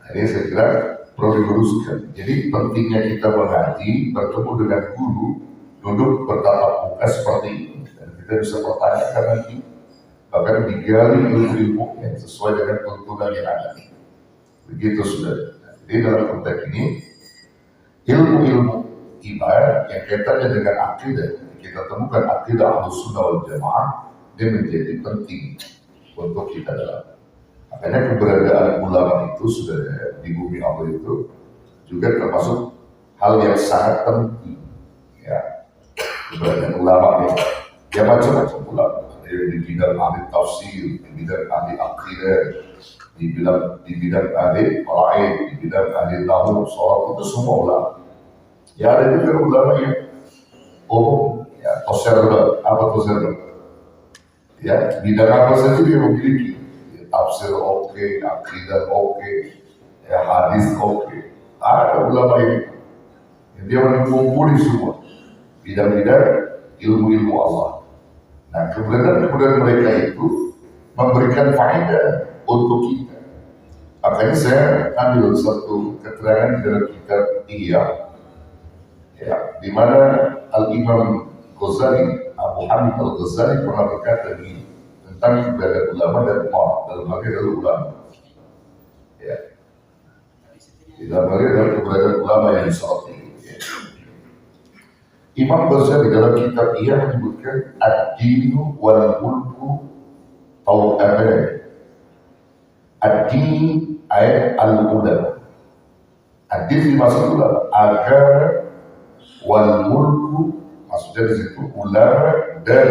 Jadi saya kira perlu diluruskan. Jadi pentingnya kita mengaji, bertemu dengan guru, duduk bertatap muka seperti ini, dan kita bisa pertanyakan nanti, bahkan digali ilmu-ilmu yang sesuai dengan tuntunan yang ada. Begitu sudah. Jadi dalam konteks ini, ilmu-ilmu iman yang kaitannya dengan akidah, kita temukan akidah Ahlussunnah wal Jamaah, dia menjadi penting untuk kita dalam. Makanya keberadaan ulama itu sudah di bumi Allah itu juga termasuk hal yang sangat penting. Ya, keberadaan ulama ya macam-macam ulama. Ada yang di bidang ahli tafsir, di bidang ahli akidah, di bidang ahli faraid, di bidang ahli nahwu, sholat, itu semua ulama. Ya ada juga ulama yang umum, ya toserba, apa toserba? Ya bidang apa saja dia memiliki. Tafsir oke, akidah oke, ya hadis oke. Ada ulama yang dia mengumpuli semua bidang-bidang ilmu-ilmu Allah. Nah keberadaan mereka itu memberikan faedah untuk kita. Makanya saya ambil satu keterangan dalam kitab Ihya, ya, di mana Al-Imam Ghazali, Abu Hamid Al-Ghazali pernah berkata begini tentang keberadaan ulama dan umat dalam bagian dari ulama. Ya. Di dalam bagian dari keberadaan ulama yang seperti ini. Ya. Imam Ghazali dalam kitab ia menyebutkan ad-dinu wal mulku taw'aban. Ad-din ayat al-ulama. Ad-din dimaksud ulama. Agama wal mulku maksudnya di situ ulama dan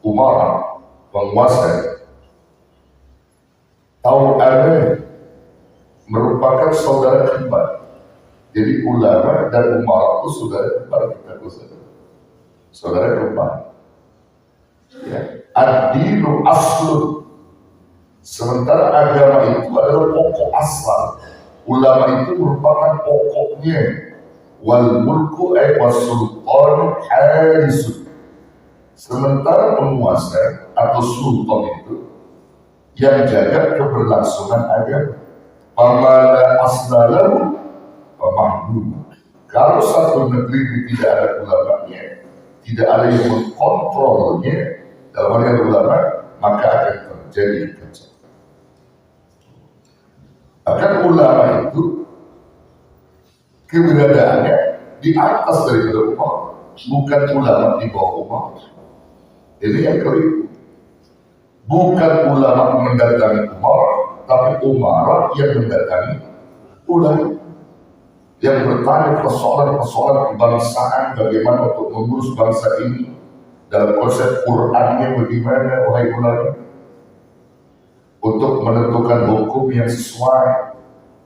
umara, penguasa. Taw'aban merupakan saudara kembar. Jadi ulama dan umara itu saudara kembar kita, saudara kembar. Ya. Ad-dinu aslun. Sementara agama itu adalah pokok asal. Ulama itu merupakan pokoknya. Wal mulku wasultan harisun. Sementara penguasa atau sultan itu yang jaga keberlangsungan agama. Pamala asnalahu pemahdu. Kalau satu negeri ini tidak ada ulamanya, tidak ada yang mengkontrolnya dalam hal ulama, maka akan terjadi kekacauan. Bahkan ulama itu keberadaannya di atas daripada umat, bukan ulama di bawah umat. Ini yang keliru. Bukan ulama mendatangi umar, tapi umar yang mendatangi ulama. Yang bertanya persoalan-persoalan kebangsaan, bagaimana untuk mengurus bangsa ini dalam konsep Qur'annya bagaimana, wahai ulama, untuk menentukan hukum yang sesuai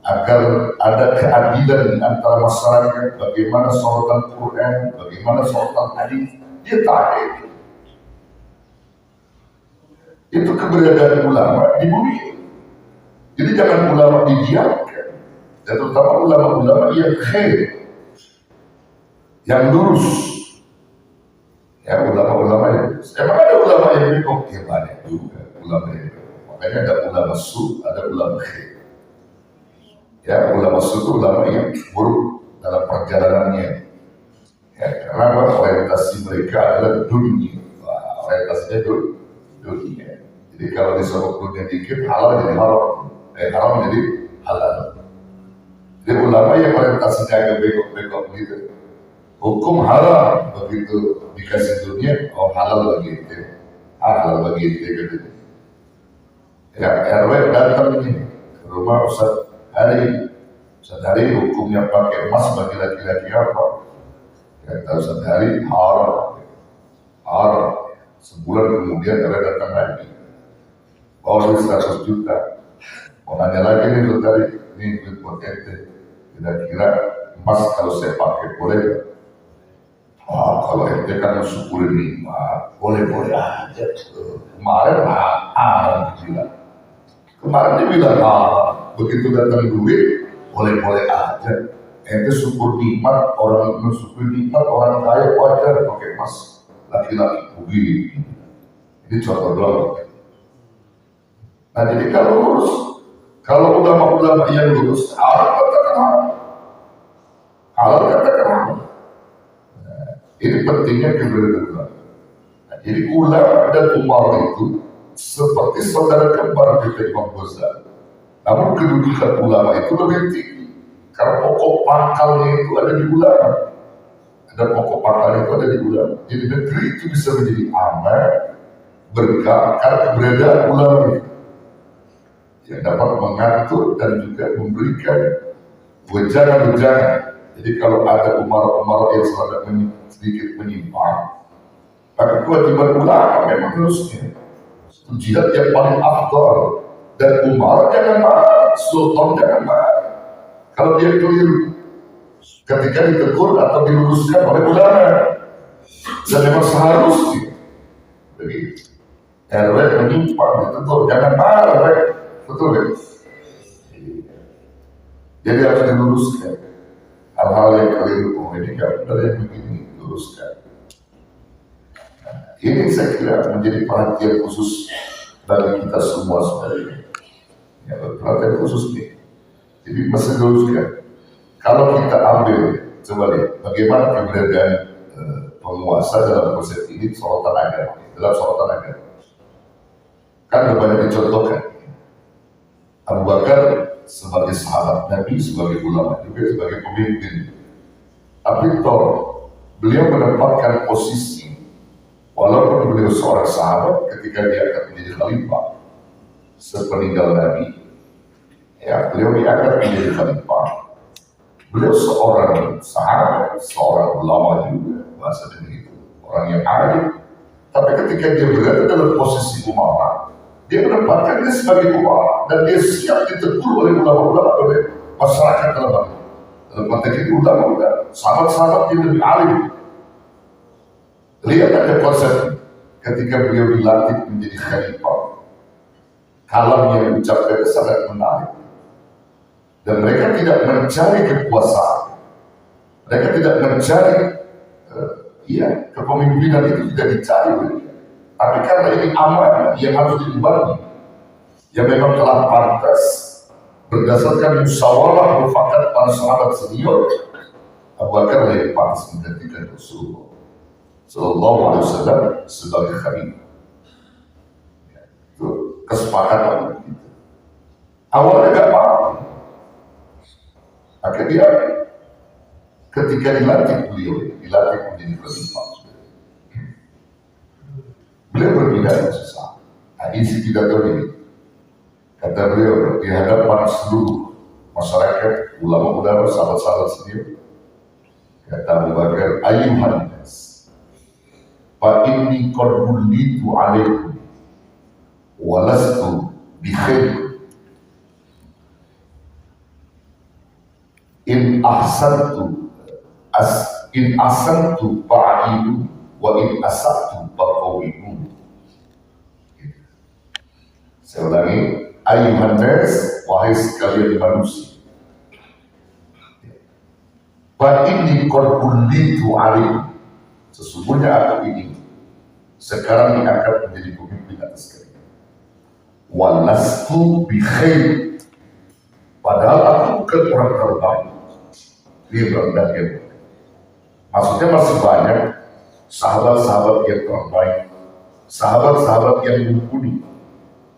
agar ada keadilan antara masyarakat, bagaimana sorotan Quran, bagaimana sorotan hadis. Dia tanya itu keberadaan ulama di bumi. Jadi jangan ulama didiamkan, dan terutama ulama-ulama yang khair, yang lurus. Ya, ulama-ulama yang lurus. Emang ada ulama yang bingung? Ya banyak juga ulama yang bingung. Makanya ada ulama su, ada ulama khair. Ya, ulama su itu ulama yang buruk dalam perjalanannya. Ya, karena orientasi mereka adalah dunia. Orientasinya itu dunia. Jadi kalau disuruh dunia dikit, halal jadi haram. Haram jadi halal. Jadi ulama yang orientasinya agak bengkok-bengkok gitu. Hukum haram, begitu dikasih dunia, oh halal bagi itu. Halal bagi itu gitu. Ya, RW datang nih ke rumah Ustaz Hari. Ustaz Hari hukumnya pakai emas bagi laki-laki apa? Kata Ustaz Hari haram. Haram. Sebulan kemudian RW datang lagi. Bawa 100 juta. Mau nanya lagi nih Ustaz Hari, ini duit buat ente. Kira-kira emas kalau saya pakai boleh gak? Kalau ente kan syukur nikmat, boleh-boleh aja. Kemarin gila. Kemarin dia bilang begitu datang duit, boleh-boleh aja. Ente syukur nikmat, orang mensyukur nikmat, orang kaya wajar pakai emas. Laki-laki begini. Ini contoh doang. Nah jadi kalau Kalau ulama-ulama yang lurus, halal katakan halal. Halal katakan halal. Nah, ini pentingnya keberadaan. Nah, jadi ulama dan umar itu seperti saudara kembar kita Imam Ghazali. Namun kedudukan ulama itu lebih tinggi. Karena pokok pangkalnya itu ada di ulama. Dan pokok pangkalnya itu ada di ulama. Jadi negeri itu bisa menjadi aman, berkah, karena keberadaan ulama itu. Yang dapat mengatur dan juga memberikan wejangan-wejangan. Jadi kalau ada umar-umar yang sedikit menyimpang, maka kewajiban ulama memang harusnya jihad yang paling afdal. Dan umar jangan marah, sultan jangan marah kalau dia keliru ketika ditegur atau diluruskan oleh ulama. Dan memang seharusnya jadi RW menyimpang ditegur, jangan marah, betul ya? Jadi harus diluruskan hal-hal yang keliru. Ini kan dari yang begini diluruskan. Nah, ini saya kira menjadi perhatian khusus bagi kita semua sebenarnya. Ya, perhatian khusus nih. Jadi masih diluruskan. Kalau kita ambil coba lihat bagaimana keberadaan penguasa dalam konsep ini sorotan agama, dalam sorotan agama. Kan banyak dicontohkan. Abu Bakar sebagai sahabat Nabi, sebagai ulama juga sebagai pemimpin. Tapi toh beliau menempatkan posisi, walaupun beliau seorang sahabat ketika dia akan menjadi khalifah sepeninggal Nabi, ya beliau diangkat menjadi khalifah. Beliau seorang sahabat, seorang ulama juga, bahasa begitu, orang yang alim. Tapi ketika dia berada dalam posisi umara, dia menempatkan dia sebagai umara dan dia siap ditegur oleh ulama-ulama, oleh masyarakat dalam konteks itu ulama-ulama, sahabat-sahabat yang lebih alim. Lihat ada konsep ketika beliau dilantik menjadi khalifah, kalam yang ucapkan sangat menarik. Dan mereka tidak mencari kekuasaan, mereka tidak mencari kepemimpinan itu tidak dicari. Tapi karena ini amanah yang harus diimbangi, yang memang telah pantas berdasarkan musyawarah mufakat para sahabat senior, Abu Bakar yang pantas menggantikan Rasulullah Sallallahu Alaihi Wasallam sebagai khalifah. Itu kesepakatan kita. Awalnya nggak mau. Akhirnya ketika dilantik menjadi khalifah, beliau berpidato sesat. Nah, isi pidato ini, kata beliau di hadapan seluruh masyarakat, ulama-ulama, sahabat-sahabat sendiri, kata Abu Bakar, ayuhan nas, fa inni qad bulitu alaikum, walastu bi khair. In ahsantu fa'aidu wa in asa'tu faqawidu. Saya ulangi, ayuhan nas, wahai sekalian manusia, fa inni qad bulitu alaikum, sesungguhnya aku ini sekarang diangkat menjadi pemimpin atas kalian. Walastu bi khair, padahal aku bukan orang terbaik. Dia merendahkan. Maksudnya masih banyak sahabat-sahabat yang terbaik, sahabat-sahabat yang mumpuni.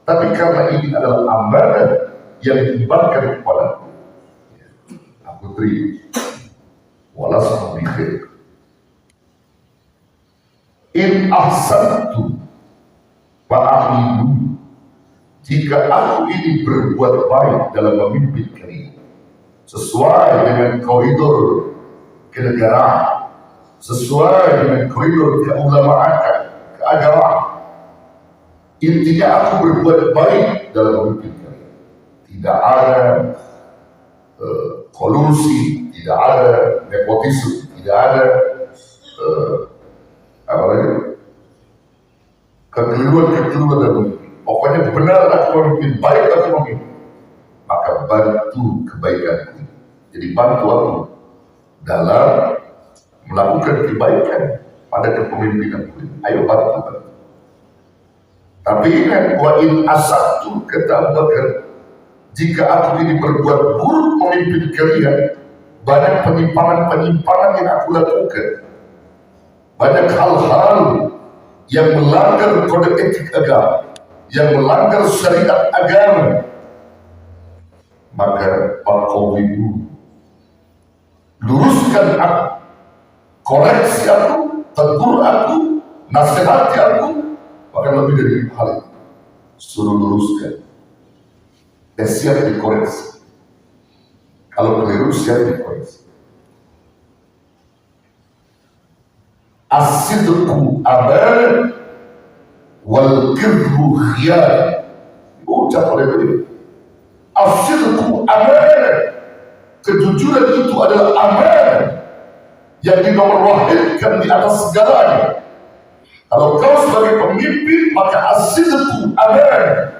Tapi karena ini adalah amanah yang diibarkan kepadaku, aku terima. Walastu bi khair. In ahsantu fa'ahidu, jika aku ini berbuat baik dalam memimpin kalian sesuai dengan koridor kenegaraan, sesuai dengan koridor keulamaan, keagamaan, intinya aku berbuat baik dalam memimpin kalian. Tidak ada kolusi, tidak ada nepotisme, tidak ada kekeliruan dalam memimpin. Pokoknya benar aku memimpin, baik aku memimpin, maka bantu kebaikanku. Jadi bantu aku dalam melakukan kebaikan pada kepemimpinanku. Ayo bantu. Tapi ingat, wa in asatu, kata Abu Bakar, jika aku ini berbuat buruk memimpin kalian, banyak penyimpangan-penyimpangan yang aku lakukan, banyak hal-hal yang melanggar kode etik agama, yang melanggar syariat agama, maka Qawimu, luruskan aku, koreksi aku, tegur aku, nasihati aku. Bahkan lebih dari hal itu, suruh luruskan. Siap dikoreksi. Kalau keliru siap dikoreksi. As-sidqu amanah wal kidbu khiyar. Ucap oleh beliau. As-sidqu amanah. Kejujuran itu adalah amanah yang dinomorwahidkan di atas segalanya. Kalau kau sebagai pemimpin, maka as-sidqu amanah.